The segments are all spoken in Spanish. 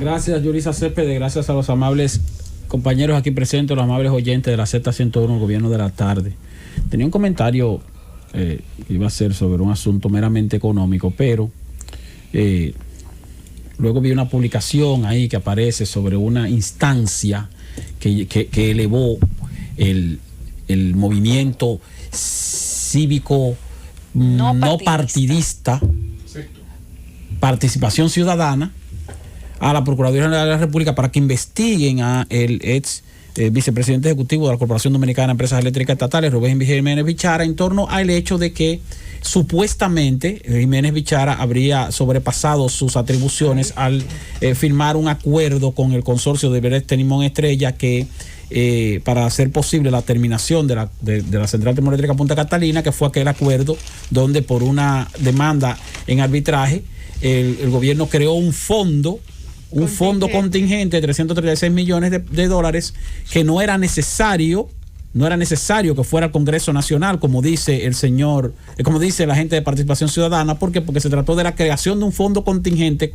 Gracias, Yulisa Céspedes. Gracias a los amables compañeros aquí presentes, los amables oyentes de la Z101, el Gobierno de la Tarde. Tenía un comentario que iba a hacer sobre un asunto meramente económico, pero luego vi una publicación ahí que aparece sobre una instancia que elevó el movimiento cívico no partidista, Participación Ciudadana, a la Procuraduría General de la República para que investiguen a el ex vicepresidente ejecutivo de la Corporación Dominicana de Empresas Eléctricas Estatales, Rubén Jiménez Bichara, en torno al hecho de que supuestamente Jiménez Bichara habría sobrepasado sus atribuciones al firmar un acuerdo con el consorcio de Evereste Limón Estrella que para hacer posible la terminación de la central termoeléctrica Punta Catalina, que fue aquel acuerdo donde por una demanda en arbitraje el gobierno creó un fondo contingente de 336 millones de dólares que no era necesario que fuera al Congreso Nacional, como dice como dice la gente de Participación Ciudadana. ¿Por qué? Porque se trató de la creación de un fondo contingente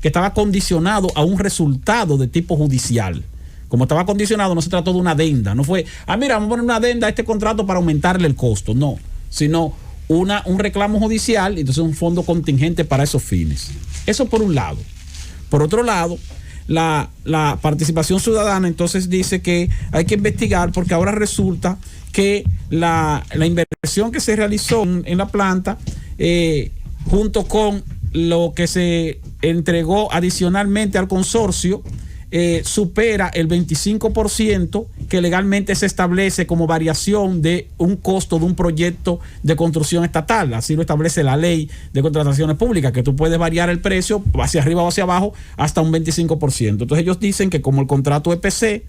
que estaba condicionado a un resultado de tipo judicial. Como estaba condicionado, no se trató de una adenda, no fue, mira, vamos a poner una adenda a este contrato para aumentarle el costo, no, sino un reclamo judicial, y entonces un fondo contingente para esos fines. Eso por un lado. Por otro lado, la Participación Ciudadana entonces dice que hay que investigar porque ahora resulta que la inversión que se realizó en la planta, junto con lo que se entregó adicionalmente al consorcio, supera el 25% que legalmente se establece como variación de un costo de un proyecto de construcción estatal. Así lo establece la ley de contrataciones públicas, que tú puedes variar el precio hacia arriba o hacia abajo hasta un 25%. Entonces ellos dicen que como el contrato EPC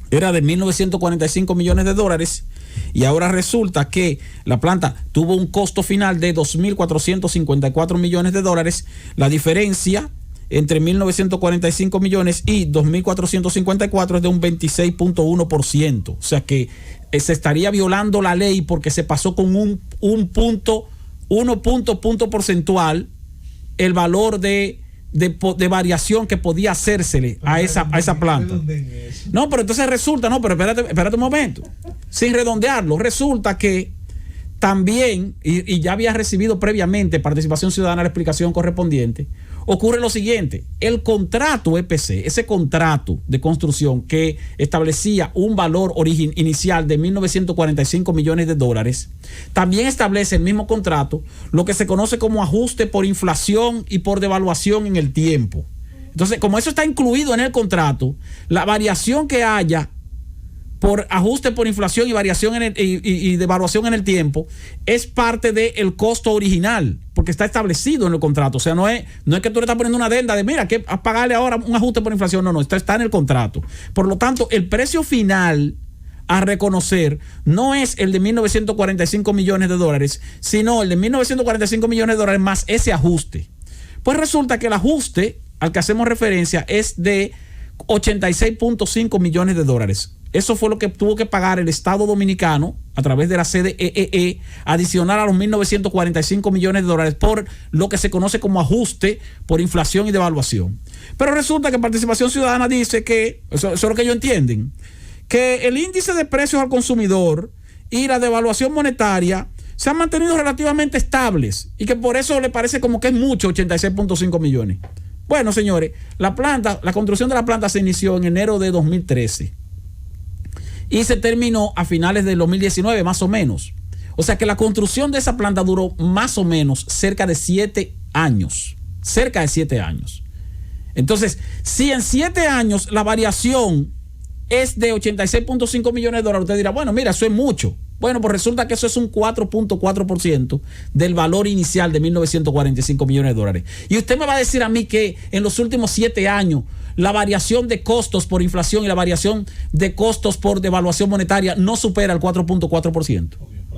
era de 1.945 millones de dólares y ahora resulta que la planta tuvo un costo final de 2.454 millones de dólares, la diferencia entre 1.945 millones y 2.454 es de un 26.1%. O sea que se estaría violando la ley porque se pasó con un punto porcentual el valor de variación que podía hacérsele a esa planta. No, pero entonces resulta, pero espérate un momento. Sin redondearlo, resulta que también, y ya había recibido previamente Participación Ciudadana la explicación correspondiente, ocurre lo siguiente: el contrato EPC, ese contrato de construcción que establecía un valor inicial de 1.945 millones de dólares, también establece el mismo contrato lo que se conoce como ajuste por inflación y por devaluación en el tiempo. Entonces, como eso está incluido en el contrato, la variación que haya por ajuste por inflación y variación y devaluación en el tiempo es parte del costo original, porque está establecido en el contrato. O sea, no es que tú le estás poniendo una adenda de mira, que a pagarle ahora un ajuste por inflación. No, está en el contrato. Por lo tanto, el precio final a reconocer no es el de 1.945 millones de dólares, sino el de 1.945 millones de dólares más ese ajuste. Pues resulta que el ajuste al que hacemos referencia es de 86.5 millones de dólares. Eso fue lo que tuvo que pagar el Estado Dominicano a través de la CDEE, adicional a los 1.945 millones de dólares por lo que se conoce como ajuste por inflación y devaluación. Pero resulta que Participación Ciudadana dice que, eso es lo que ellos entienden, que el índice de precios al consumidor y la devaluación monetaria se han mantenido relativamente estables y que por eso le parece como que es mucho 86.5 millones. Bueno, señores, la construcción de la planta se inició en enero de 2013. Y se terminó a finales del 2019, más o menos. O sea que la construcción de esa planta duró más o menos cerca de 7 años. Cerca de 7 años. Entonces, si en 7 años la variación es de 86.5 millones de dólares, usted dirá, bueno, mira, eso es mucho. Bueno, pues resulta que eso es un 4.4% del valor inicial de 1.945 millones de dólares. Y usted me va a decir a mí que en los últimos 7 años la variación de costos por inflación y la variación de costos por devaluación monetaria no supera el 4.4%.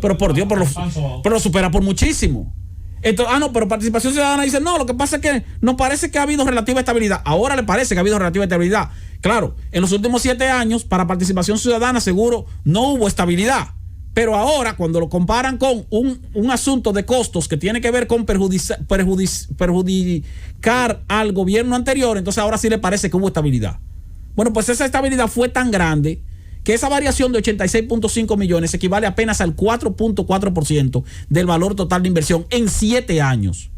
Pero por Dios, pero lo supera por muchísimo. Entonces, pero Participación Ciudadana dice, no, lo que pasa es que nos parece que ha habido relativa estabilidad. Ahora le parece que ha habido relativa estabilidad. Claro, en los últimos 7 años, para Participación Ciudadana seguro no hubo estabilidad. Pero ahora, cuando lo comparan con un asunto de costos que tiene que ver con perjudicar al gobierno anterior, entonces ahora sí le parece que hubo estabilidad. Bueno, pues esa estabilidad fue tan grande que esa variación de 86.5 millones equivale apenas al 4.4% del valor total de inversión en 7 años.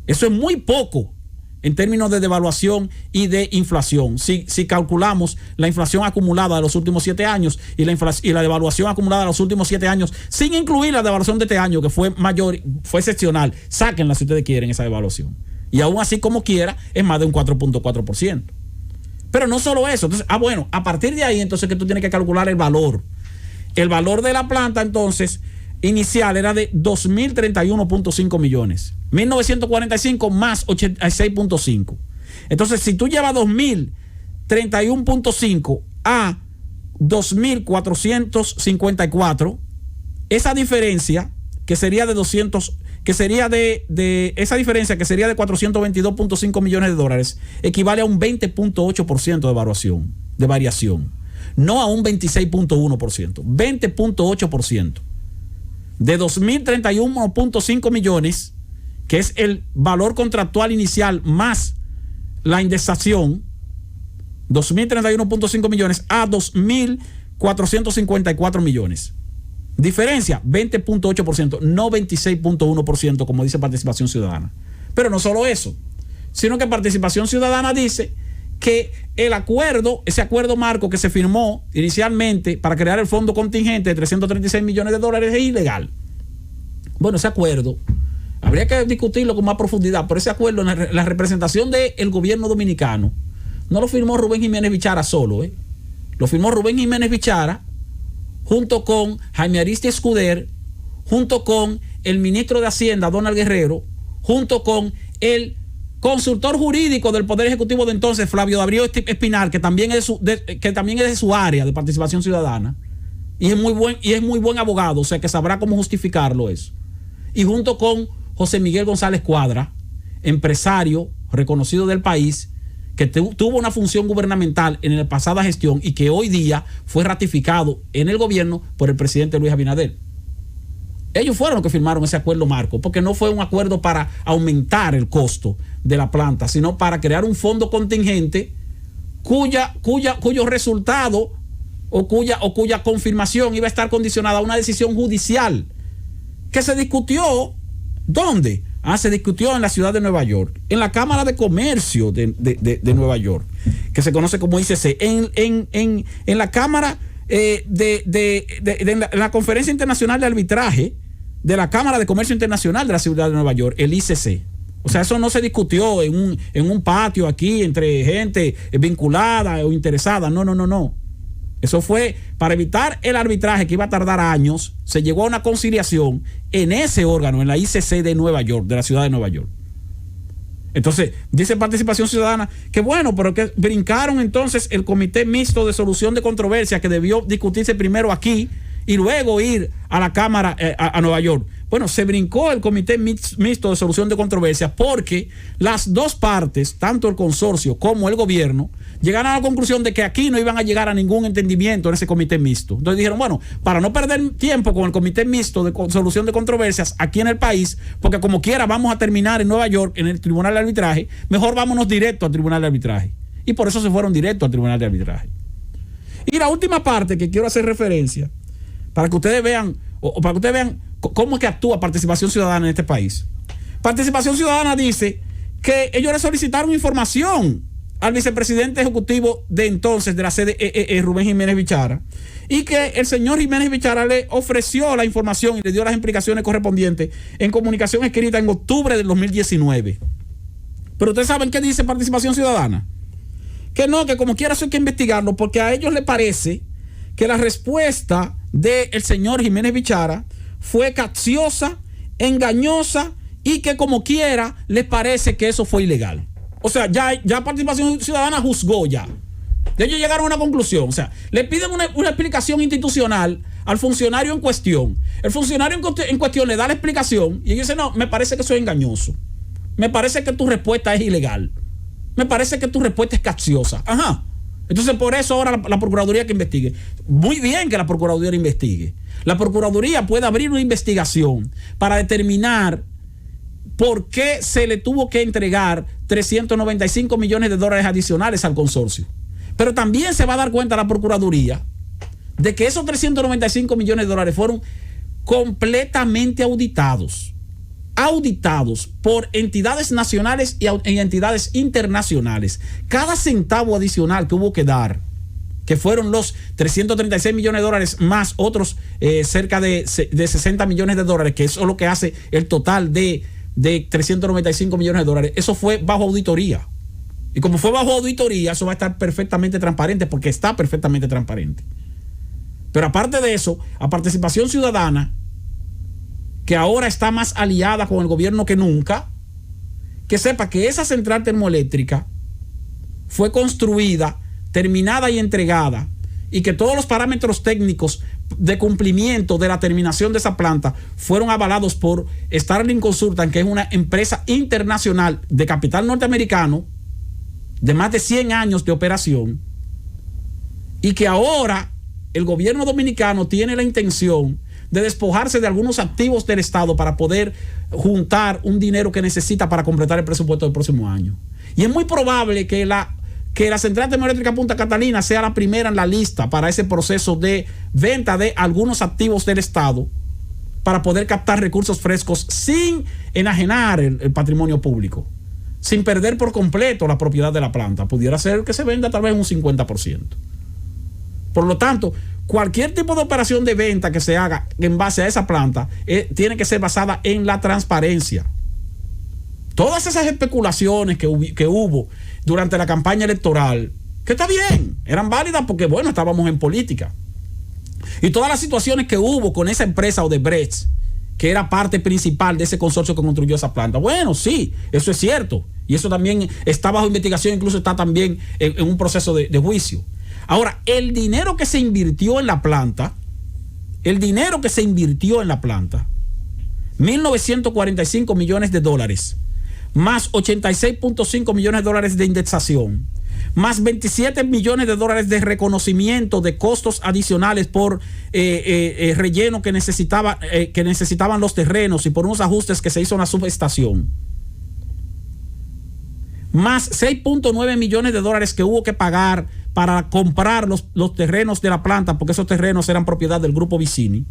Eso es muy poco en términos de devaluación y de inflación. Si calculamos la inflación acumulada de los últimos 7 años y la devaluación acumulada de los últimos 7 años, sin incluir la devaluación de este año, que fue mayor, fue excepcional, sáquenla si ustedes quieren esa devaluación. Y aún así, como quiera, es más de un 4.4%. Pero no solo eso. Entonces, bueno, a partir de ahí, entonces que tú tienes que calcular el valor. El valor de la planta, entonces, inicial era de 2.031.5 millones. 1945 más 86.5. Entonces, si tú llevas 2.031.5 a 2.454, esa diferencia que sería de 200, que sería de esa diferencia que sería de 422.5 millones de dólares, equivale a un 20.8% de variación, no a un 26.1%, 20.8%. De 2.031.5 millones, que es el valor contractual inicial más la indexación, 2.031.5 millones a 2.454 millones. Diferencia, 20.8%, no 26.1%, como dice Participación Ciudadana. Pero no solo eso, sino que Participación Ciudadana dice que el acuerdo, ese acuerdo marco que se firmó inicialmente para crear el fondo contingente de 336 millones de dólares es ilegal. Bueno, ese acuerdo habría que discutirlo con más profundidad, pero ese acuerdo, la representación del gobierno dominicano, no lo firmó Rubén Jiménez Bichara solo, lo firmó Rubén Jiménez Bichara junto con Jaime Aristia Escuder, junto con el ministro de Hacienda, Donald Guerrero, junto con el consultor jurídico del Poder Ejecutivo de entonces, Flavio Darío Espinar, que también es de su área de Participación Ciudadana, y es muy buen abogado, o sea que sabrá cómo justificarlo eso. Y junto con José Miguel González Cuadra, empresario reconocido del país, que tuvo una función gubernamental en la pasada gestión y que hoy día fue ratificado en el gobierno por el presidente Luis Abinader. Ellos fueron los que firmaron ese acuerdo marco, porque no fue un acuerdo para aumentar el costo de la planta, sino para crear un fondo contingente cuyo resultado o cuya confirmación iba a estar condicionada a una decisión judicial que se discutió. ¿Dónde? Se discutió en la ciudad de Nueva York, en la Cámara de Comercio de Nueva York, que se conoce como ICC, en la Cámara en la Conferencia Internacional de Arbitraje de la Cámara de Comercio Internacional de la ciudad de Nueva York, el ICC. O sea, eso no se discutió en un patio aquí entre gente vinculada o interesada. No. Eso fue para evitar el arbitraje que iba a tardar años. Se llegó a una conciliación en ese órgano, en la ICC de Nueva York, de la ciudad de Nueva York. Entonces, dice Participación Ciudadana que bueno, pero que brincaron entonces el Comité Mixto de Solución de Controversia, que debió discutirse primero aquí y luego ir a la Cámara a Nueva York. Bueno, se brincó el Comité Mixto de Solución de Controversias porque las dos partes, tanto el consorcio como el gobierno, llegaron a la conclusión de que aquí no iban a llegar a ningún entendimiento en ese Comité Mixto. Entonces dijeron, bueno, para no perder tiempo con el Comité Mixto de Solución de Controversias aquí en el país, porque como quiera vamos a terminar en Nueva York, en el Tribunal de Arbitraje, mejor vámonos directo al Tribunal de Arbitraje. Y por eso se fueron directo al Tribunal de Arbitraje. Y la última parte que quiero hacer referencia, para que ustedes vean, para que ustedes vean cómo es que actúa Participación Ciudadana en este país. Participación Ciudadana dice que ellos le solicitaron información al vicepresidente ejecutivo de entonces de la CDE, Rubén Jiménez Bichara, y que el señor Jiménez Bichara le ofreció la información y le dio las implicaciones correspondientes en comunicación escrita en octubre del 2019. Pero ustedes saben qué dice Participación Ciudadana, que no, que como quiera eso hay que investigarlo, porque a ellos les parece que la respuesta del señor Jiménez Bichara fue capciosa, engañosa y que como quiera les parece que eso fue ilegal. O sea, ya Participación Ciudadana juzgó ya. Ellos llegaron a una conclusión. O sea, le piden una explicación institucional al funcionario en cuestión. El funcionario en cuestión le da la explicación y ellos dicen, no, me parece que eso es engañoso. Me parece que tu respuesta es ilegal. Me parece que tu respuesta es capciosa. Ajá. Entonces, por eso ahora la Procuraduría que investigue. Muy bien que la Procuraduría investigue. La Procuraduría puede abrir una investigación para determinar por qué se le tuvo que entregar 395 millones de dólares adicionales al consorcio. Pero también se va a dar cuenta la Procuraduría de que esos 395 millones de dólares fueron completamente auditados por entidades nacionales y entidades internacionales. Cada centavo adicional que hubo que dar, que fueron los 336 millones de dólares más otros cerca de 60 millones de dólares, que eso es lo que hace el total de 395 millones de dólares, eso fue bajo auditoría. Y como fue bajo auditoría, eso va a estar perfectamente transparente, porque está perfectamente transparente. Pero aparte de eso, a Participación Ciudadana, que ahora está más aliada con el gobierno que nunca, que sepa que esa central termoeléctrica fue construida, terminada y entregada, y que todos los parámetros técnicos de cumplimiento de la terminación de esa planta fueron avalados por Starling Consultant, que es una empresa internacional de capital norteamericano de más de 100 años de operación, y que ahora el gobierno dominicano tiene la intención de despojarse de algunos activos del Estado para poder juntar un dinero que necesita para completar el presupuesto del próximo año. Y es muy probable que la central termoeléctrica Punta Catalina sea la primera en la lista para ese proceso de venta de algunos activos del Estado, para poder captar recursos frescos sin enajenar el patrimonio público, sin perder por completo la propiedad de la planta. Pudiera ser que se venda tal vez un 50%. Por lo tanto, cualquier tipo de operación de venta que se haga en base a esa planta tiene que ser basada en la transparencia. Todas esas especulaciones que hubo durante la campaña electoral, que está bien, eran válidas porque, bueno, estábamos en política. Y todas las situaciones que hubo con esa empresa Odebrecht, que era parte principal de ese consorcio que construyó esa planta. Bueno, sí, eso es cierto. Y eso también está bajo investigación, incluso está también en un proceso de juicio. Ahora, el dinero que se invirtió en la planta, 1.945 millones de dólares, más 86.5 millones de dólares de indexación, más 27 millones de dólares de reconocimiento de costos adicionales por relleno que necesitaban los terrenos y por unos ajustes que se hizo en la subestación, más 6.9 millones de dólares que hubo que pagar para comprar los terrenos de la planta, porque esos terrenos eran propiedad del grupo Vicini,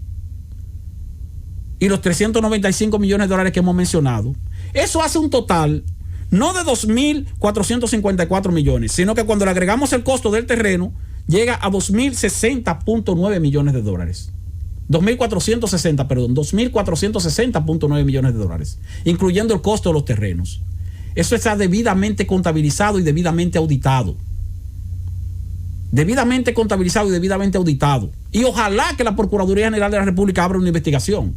y los 395 millones de dólares que hemos mencionado. Eso hace un total no de 2.454 millones, sino que cuando le agregamos el costo del terreno, llega a 2.060.9 millones de dólares. 2.460.9 millones de dólares, incluyendo el costo de los terrenos. Eso está debidamente contabilizado y debidamente auditado. Debidamente contabilizado y debidamente auditado. Y ojalá que la Procuraduría General de la República abra una investigación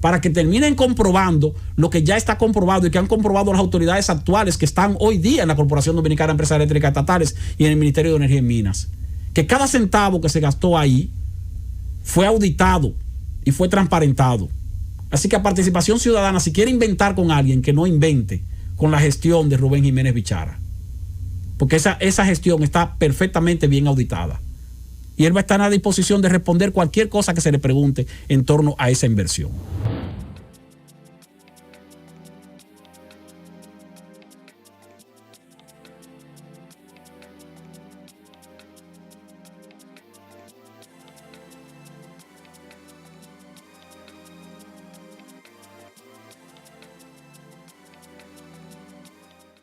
para que terminen comprobando lo que ya está comprobado y que han comprobado las autoridades actuales que están hoy día en la Corporación Dominicana de Empresas Eléctricas Estatales y en el Ministerio de Energía y Minas. Que cada centavo que se gastó ahí fue auditado y fue transparentado. Así que a Participación Ciudadana, si quiere inventar con alguien, que no invente con la gestión de Rubén Jiménez Bichara, porque esa gestión está perfectamente bien auditada y él va a estar a disposición de responder cualquier cosa que se le pregunte en torno a esa inversión.